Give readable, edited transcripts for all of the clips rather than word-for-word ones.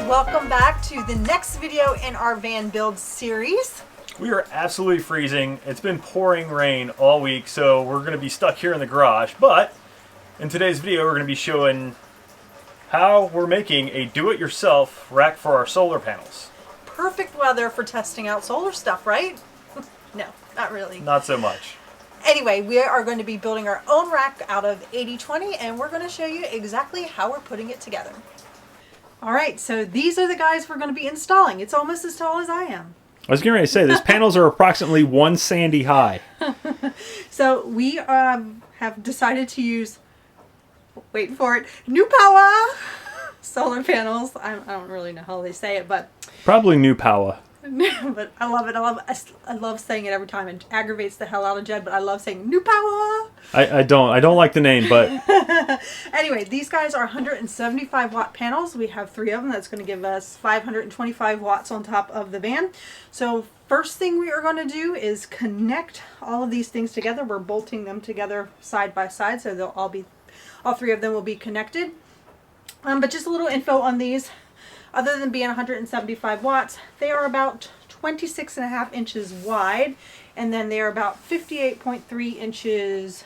Welcome back to the next video in our van build series. We are absolutely freezing. It's been pouring rain all week, so we're going to be stuck here in the garage. But in today's video, we're going to be showing how we're making a do-it-yourself rack for our solar panels. Perfect weather for testing out solar stuff, right? No, not really. Not so much. Anyway, we are going to be building our own rack out of 80/20, and we're going to show you exactly how we're putting it together. All right, so these are the guys we're going to be installing. It's almost as tall as I am. I was getting ready to say, these panels are approximately 1 Sandy high. So we have decided to use, wait for it, NEWPOWA solar panels. I don't really know how they say it, but... Probably NEWPOWA. But I love it. I love saying it every time. It aggravates the hell out of Jed, but I love saying NEWPOWA. I don't like the name, but... Anyway, these guys are 175 watt panels. We have 3 of them. That's going to give us 525 watts on top of the van. So first thing we are going to do is connect all of these things together. We're bolting them together side by side, so they'll all 3 of them will be connected. But just a little info on these. Other than being 175 watts, they are about 26.5 inches wide, and then they are about 58.3 inches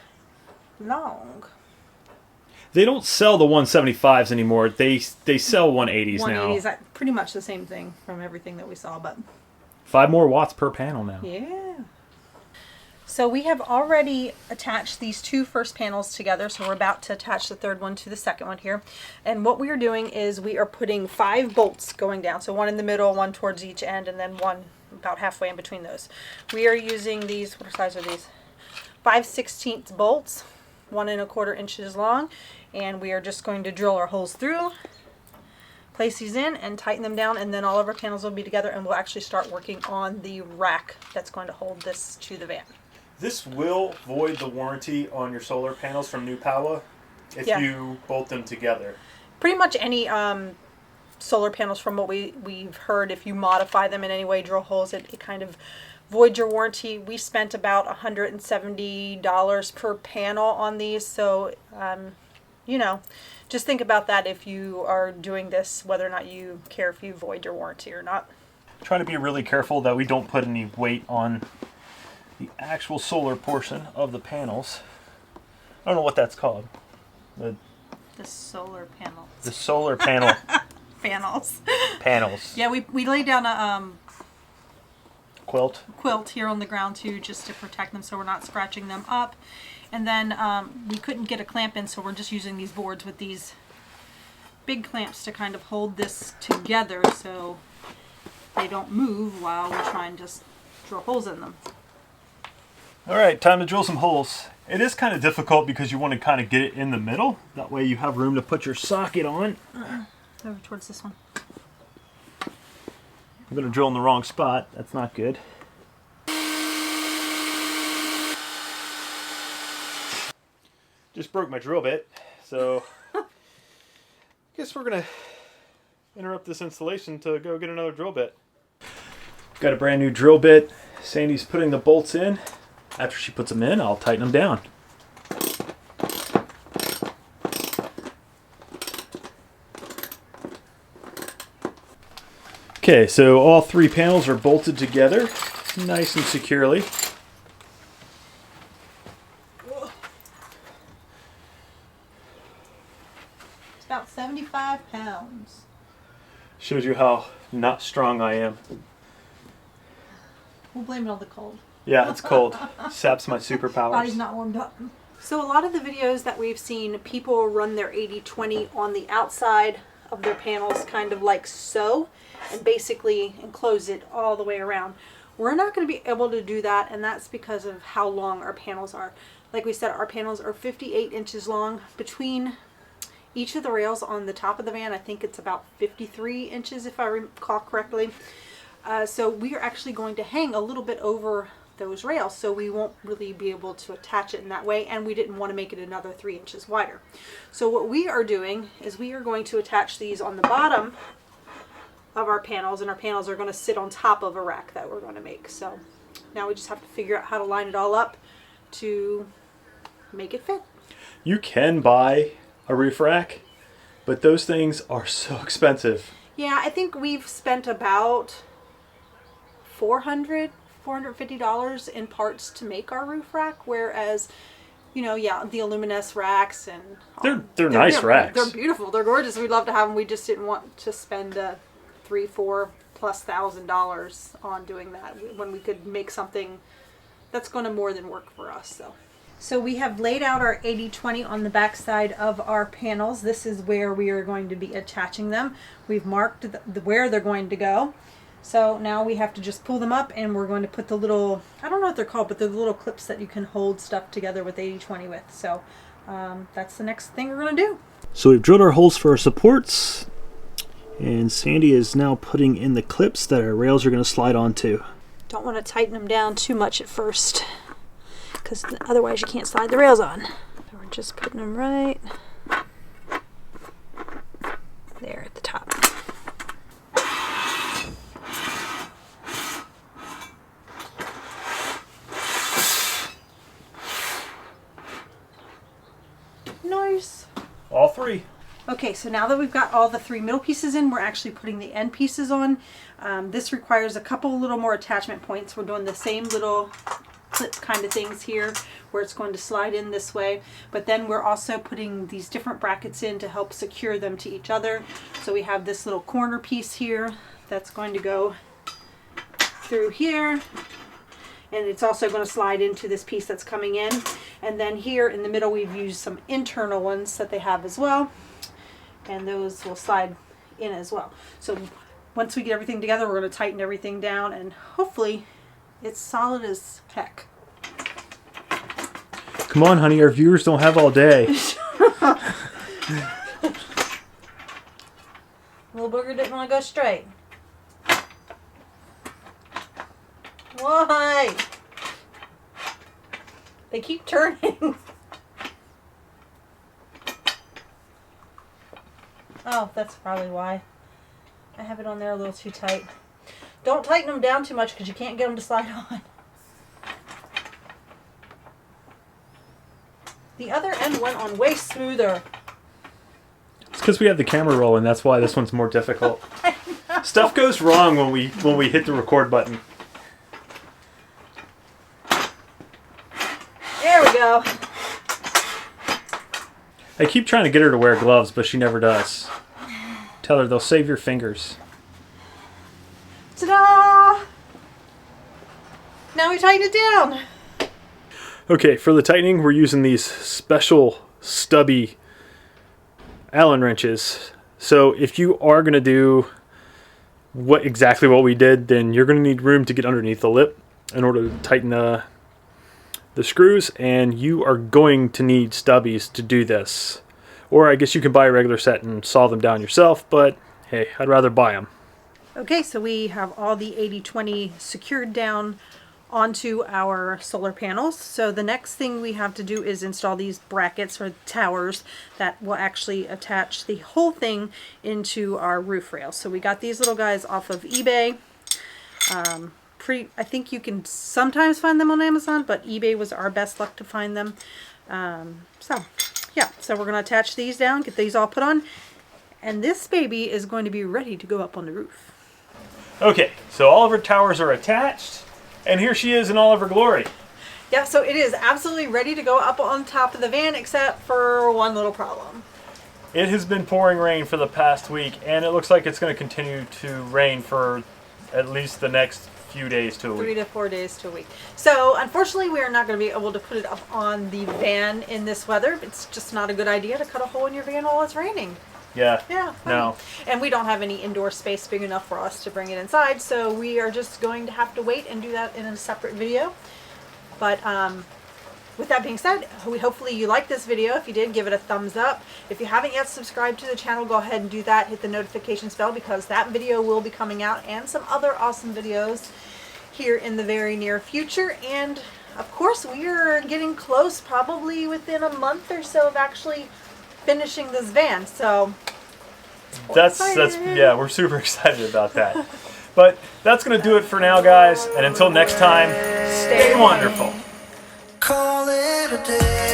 long. They don't sell the 175s anymore. They sell 180s now. 180s, pretty much the same thing from everything that we saw, but 5 more watts per panel now. Yeah. So we have already attached these 2 first panels together, so we're about to attach the 3rd one to the 2nd one here. And what we are doing is we are putting 5 bolts going down, so 1 in the middle, 1 towards each end, and then 1 about halfway in between those. We are using these, what size are these? 5/16 bolts, 1 1/4 inches long, and we are just going to drill our holes through, place these in, and tighten them down, and then all of our panels will be together, and we'll actually start working on the rack that's going to hold this to the van. This will void the warranty on your solar panels from NEWPOWA if you bolt them together. Pretty much any solar panels, from what we've heard, if you modify them in any way, drill holes, it kind of voids your warranty. We spent about $170 per panel on these, so you know, just think about that if you are doing this, whether or not you care if you void your warranty or not. Try to be really careful that we don't put any weight on the actual solar portion of the panels. I don't know what that's called. The solar panels. The solar panel. Panels. Yeah, we laid down a quilt here on the ground too, just to protect them so we're not scratching them up. And then we couldn't get a clamp in, so we're just using these boards with these big clamps to kind of hold this together so they don't move while we try and just drill holes in them. Alright, time to drill some holes. It is kind of difficult because you want to kind of get it in the middle. That way you have room to put your socket on. Over towards this one. I'm going to drill in the wrong spot. That's not good. Just broke my drill bit, so I guess we're going to interrupt this installation to go get another drill bit. Got a brand new drill bit. Sandy's putting the bolts in. After she puts them in, I'll tighten them down. Okay, so all 3 panels are bolted together nice and securely. It's about 75 pounds. Shows you how not strong I am. We'll blame it on the cold. Yeah, it's cold. Saps my superpowers. Body's not warmed up. So a lot of the videos that we've seen, people run their 80/20 on the outside of their panels, kind of like so, and basically enclose it all the way around. We're not going to be able to do that, and that's because of how long our panels are. Like we said, our panels are 58 inches long. Between each of the rails on the top of the van, I think it's about 53 inches if I recall correctly. So we are actually going to hang a little bit over those rails, so we won't really be able to attach it in that way, and we didn't want to make it another 3 inches wider. So what we are doing is we are going to attach these on the bottom of our panels, and our panels are going to sit on top of a rack that we're going to make. So now we just have to figure out how to line it all up to make it fit. You can buy a roof rack, but those things are so expensive. Yeah, I think we've spent about $450 in parts to make our roof rack, whereas, you know, yeah, the Illuminous racks and they're nice racks. They're beautiful. They're gorgeous. We'd love to have them. We just didn't want to spend $3,000-4,000+ on doing that when we could make something that's going to more than work for us. So we have laid out our 80/20 on the back side of our panels. This is where we are going to be attaching them. We've marked where they're going to go. So now we have to just pull them up, and we're going to put the little, I don't know what they're called, but they're the little clips that you can hold stuff together with 80/20 with. So that's the next thing we're going to do. So we've drilled our holes for our supports, and Sandy is now putting in the clips that our rails are going to slide onto. Don't want to tighten them down too much at first, because otherwise you can't slide the rails on. So we're just putting them right there at the top. Nice. All 3. Okay, so now that we've got all the 3 middle pieces in, we're actually putting the end pieces on. This requires a couple little more attachment points. We're doing the same little clip kind of things here where it's going to slide in this way, but then we're also putting these different brackets in to help secure them to each other. So we have this little corner piece here that's going to go through here, and it's also going to slide into this piece that's coming in. And then here in the middle we've used some internal ones that they have as well, and those will slide in as well. So once we get everything together, we're going to tighten everything down, and hopefully it's solid as heck. Come on, honey, our viewers don't have all day. Little booger didn't want to go straight. Why? They keep turning. Oh, that's probably why. I have it on there a little too tight. Don't tighten them down too much because you can't get them to slide on. The other end went on way smoother. It's because we have the camera rolling. That's why this one's more difficult. Stuff goes wrong when we hit the record button. There we go. I keep trying to get her to wear gloves, but she never does. Tell her they'll save your fingers. Ta-da! Now we tighten it down. Okay, for the tightening, we're using these special stubby Allen wrenches. So if you are going to do exactly what we did, then you're going to need room to get underneath the lip in order to tighten the screws, and you are going to need stubbies to do this. Or I guess you can buy a regular set and saw them down yourself, but hey, I'd rather buy them. Okay, so we have all the 80/20 secured down onto our solar panels. So the next thing we have to do is install these brackets or towers that will actually attach the whole thing into our roof rail. So we got these little guys off of eBay. I think you can sometimes find them on Amazon, but eBay was our best luck to find them. So we're going to attach these down, get these all put on, and this baby is going to be ready to go up on the roof. Okay, so all of her towers are attached, and here she is in all of her glory. Yeah, so it is absolutely ready to go up on top of the van, except for one little problem. It has been pouring rain for the past week, and it looks like it's going to continue to rain for at least the next few days to a week. 3 to 4 days to a week. So unfortunately we are not going to be able to put it up on the van in this weather. It's just not a good idea to cut a hole in your van while it's raining. Yeah. Yeah. No. And we don't have any indoor space big enough for us to bring it inside, so we are just going to have to wait and do that in a separate video. But with that being said, hopefully you liked this video. If you did, give it a thumbs up. If you haven't yet subscribed to the channel, go ahead and do that. Hit the notifications bell, because that video will be coming out, and some other awesome videos. here in the very near future. And of course, we are getting close, probably within a month or so of actually finishing this van. So that's yeah, we're super excited about that. But that's gonna do it for now, guys. And until next time, stay wonderful. Call it a day.